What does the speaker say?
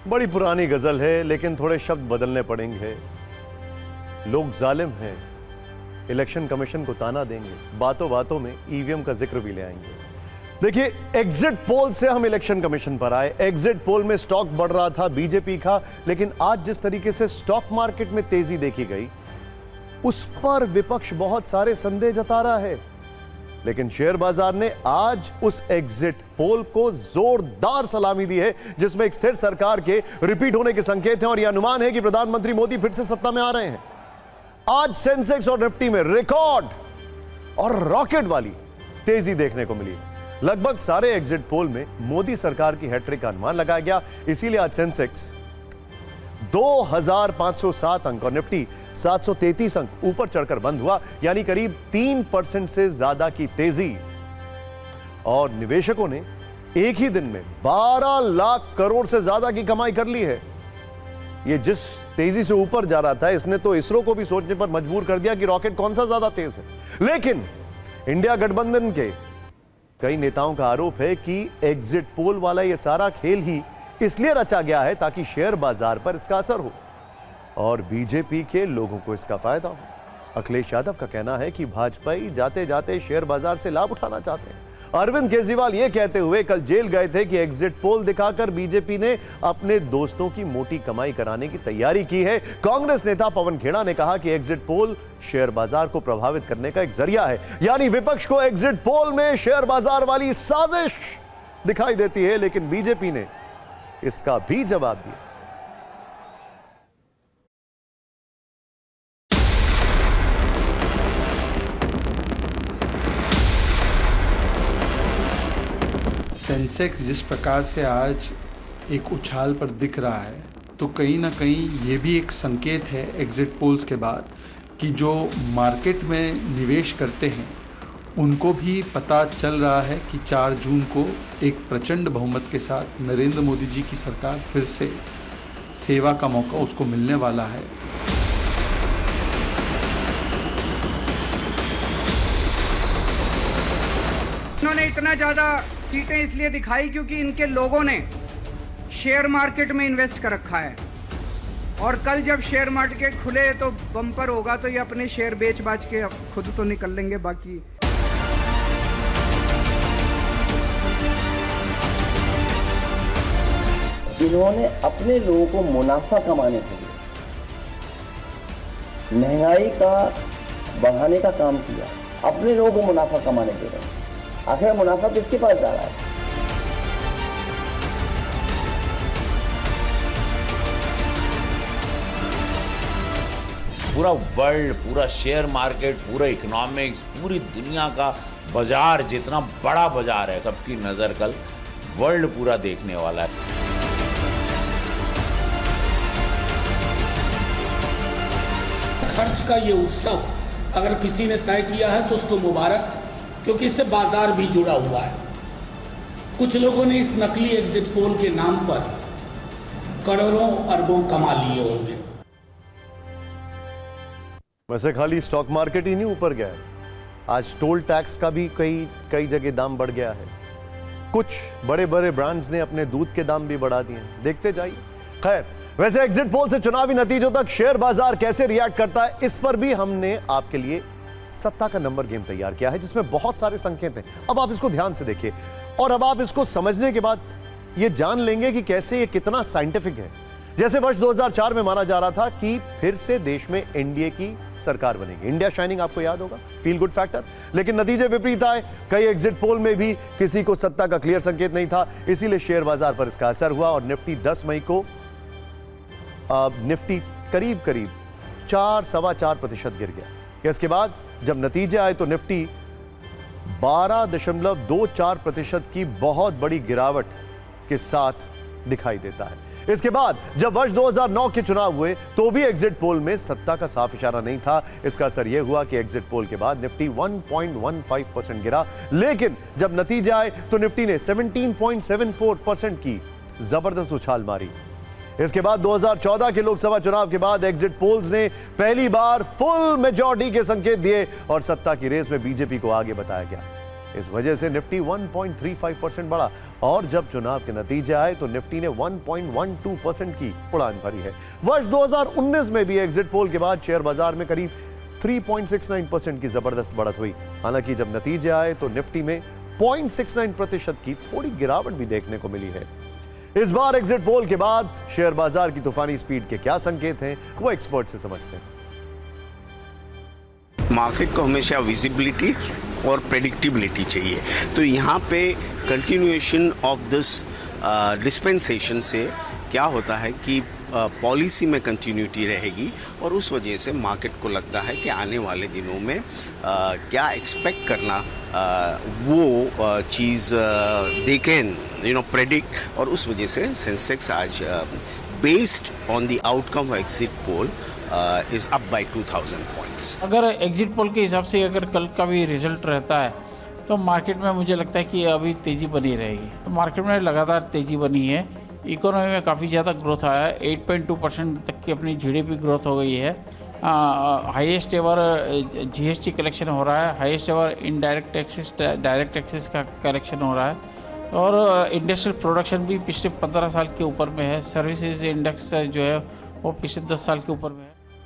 बड़ी पुरानी गजल है लेकिन थोड़े शब्द बदलने पड़ेंगे। लोग जालिम हैं, इलेक्शन कमीशन को ताना देंगे, बातों बातों में ईवीएम का जिक्र भी ले आएंगे। देखिए, एग्जिट पोल से हम इलेक्शन कमीशन पर आए। एग्जिट पोल में स्टॉक बढ़ रहा था बीजेपी का, लेकिन आज जिस तरीके से स्टॉक मार्केट में तेजी देखी गई उस पर विपक्ष बहुत सारे संदेह जता रहा है। लेकिन शेयर बाजार ने आज उस एग्जिट पोल को जोरदार सलामी दी है जिसमें एक स्थिर सरकार के रिपीट होने के संकेत हैं और यह अनुमान है कि प्रधानमंत्री मोदी फिर से सत्ता में आ रहे हैं। आज सेंसेक्स और निफ्टी में रिकॉर्ड और रॉकेट वाली तेजी देखने को मिली। लगभग सारे एग्जिट पोल में मोदी सरकार की हैट्रिक का अनुमान लगाया गया, इसीलिए आज सेंसेक्स 2507 अंक और निफ्टी 733 अंक ऊपर चढ़कर बंद हुआ, यानी करीब 3% से ज्यादा की तेजी। और निवेशकों ने एक ही दिन में 12 लाख करोड़ से ज्यादा की कमाई कर ली है। यह जिस तेजी से ऊपर जा रहा था इसने तो इसरो को भी सोचने पर मजबूर कर दिया कि रॉकेट कौन सा ज्यादा तेज है। लेकिन इंडिया गठबंधन के कई नेताओं का आरोप है कि एग्जिट पोल वाला यह सारा खेल ही इसलिए रचा गया है ताकि शेयर बाजार पर इसका असर हो और बीजेपी के लोगों को इसका फायदा हो। अखिलेश यादव का कहना है कि भाजपा जाते जाते शेयर बाजार से लाभ उठाना चाहते हैं। अरविंद केजरीवाल यह कहते हुए कल जेल गए थे कि एग्जिट पोल दिखाकर बीजेपी ने अपने दोस्तों की मोटी कमाई कराने की तैयारी की है। कांग्रेस नेता पवन खेड़ा ने कहा कि एग्जिट पोल शेयर बाजार को प्रभावित करने का एक जरिया है, यानी विपक्ष को एग्जिट पोल में शेयर बाजार वाली साजिश दिखाई देती है, लेकिन बीजेपी ने इसका भी जवाब दिया। सेंसेक्स जिस प्रकार से आज एक उछाल पर दिख रहा है तो कहीं ना कहीं ये भी एक संकेत है एग्जिट पोल्स के बाद कि जो मार्केट में निवेश करते हैं उनको भी पता चल रहा है कि 4 जून को एक प्रचंड बहुमत के साथ नरेंद्र मोदी जी की सरकार फिर से सेवा का मौका उसको मिलने वाला है। उन्होंने इतना ज़्यादा सीटें इसलिए दिखाई क्योंकि इनके लोगों ने शेयर मार्केट में इन्वेस्ट कर रखा है और कल जब शेयर मार्केट खुले तो बम्पर होगा तो ये अपने शेयर बेच बाच के खुद तो निकल लेंगे। बाकी जिन्होंने अपने लोगों को मुनाफा कमाने के लिए महंगाई का बढ़ाने का काम किया, अपने लोगों को मुनाफा कमाने के लिए, आखिर मुनाफा किसके पास जा रहा है? पूरा वर्ल्ड, पूरा शेयर मार्केट, पूरा इकोनॉमिक्स, पूरी दुनिया का बाजार जितना बड़ा बाजार है, सबकी नजर कल वर्ल्ड पूरा देखने वाला है। खर्च का ये उत्सव अगर किसी ने तय किया है तो उसको मुबारक, क्योंकि इससे बाजार भी जुड़ा हुआ है। कुछ लोगों ने इस नकली एग्जिट पोल के नाम पर करोड़ों अरबों कमा लिए होंगे। वैसे खाली स्टॉक मार्केट ही नहीं ऊपर गया है, आज टोल टैक्स का भी कई जगह दाम बढ़ गया है। कुछ बड़े बड़े ब्रांड्स ने अपने दूध के दाम भी बढ़ा दिए, देखते जाइए। खैर, वैसे एग्जिट पोल से चुनावी नतीजों तक शेयर बाजार कैसे रिएक्ट करता है इस पर भी हमने आपके लिए सत्ता का नंबर गेम तैयार किया है जिसमें बहुत सारे संकेत हैं। अब आप इसको ध्यान से देखिए और अब आप इसको समझने के बाद ये जान लेंगे कि कैसे ये कितना साइंटिफिक है। जैसे वर्ष 2004 में माना जा रहा था कि फिर से देश में एनडीए की सरकार बनेगी, इंडिया शाइनिंग, आपको याद होगा, फील गुड फैक्टर। लेकिन नतीजे विपरीत आए, कई एग्जिट पोल में भी किसी को सत्ता का क्लियर संकेत नहीं था, इसीलिए शेयर बाजार पर इसका असर हुआ और निफ्टी 10 मई को निफ्टी करीब 4-4.25% गिर गया। इसके बाद जब नतीजे आए तो निफ्टी 12.24% की बहुत बड़ी गिरावट के साथ दिखाई देता है। इसके बाद जब वर्ष 2009 के चुनाव हुए तो भी एग्जिट पोल में सत्ता का साफ इशारा नहीं था। इसका असर यह हुआ कि एग्जिट पोल के बाद निफ्टी 1.15% गिरा, लेकिन जब नतीजे आए तो निफ्टी ने 17.74% की जबरदस्त उछाल मारी। इसके बाद 2014 के लोकसभा चुनाव के बाद एग्जिट पोल्स ने पहली बार फुल मेजॉरिटी के संकेत दिए और सत्ता की रेस में बीजेपी को आगे बताया गया। इस वजह से निफ्टी 1.35% बढ़ा और जब चुनाव के नतीजे आए तो निफ्टी ने 1.12% की उड़ान भरी है। वर्ष 2019 में भी एग्जिट पोल के बाद शेयर बाजार में करीब 3.69% की जबरदस्त बढ़त हुई। हालांकि जब नतीजे आए तो निफ्टी में 0.69% की थोड़ी गिरावट भी देखने को मिली है। इस बार एग्जिट पोल के बाद शेयर बाजार की तूफानी स्पीड के क्या संकेत हैं, वो एक्सपर्ट से समझते हैं। मार्केट को हमेशा विजिबिलिटी और प्रेडिक्टिबिलिटी चाहिए, तो यहाँ पे कंटिन्यूएशन ऑफ दिस डिस्पेंसेशन से क्या होता है कि पॉलिसी में कंटिन्यूटी रहेगी और उस वजह से मार्केट को लगता है कि आने वाले दिनों में क्या एक्सपेक्ट करना वो चीज़ दे कैन प्रेडिक्ट, और उस वजह से सेंसेक्स आज based on the outcome of exit pole is up by 2000 points. अगर एग्जिट पोल के हिसाब से अगर कल का भी रिजल्ट रहता है तो मार्केट में मुझे लगता है कि अभी तेज़ी बनी रहेगी। मार्केट में लगातार तेज़ी बनी है, इकोनॉमी में काफ़ी ज़्यादा ग्रोथ आया है, 8.2% तक की अपनी जीडीपी ग्रोथ हो गई है। हाईएस्ट एवर जीएसटी कलेक्शन हो रहा है, highest ever indirect taxes direct taxes का कलेक्शन हो रहा है, और इंडस्ट्रियल प्रोडक्शन भी पिछले 15 साल के ऊपर में है। सर्विसेज इंडेक्स जो है वो पिछले 10 साल के ऊपर में है।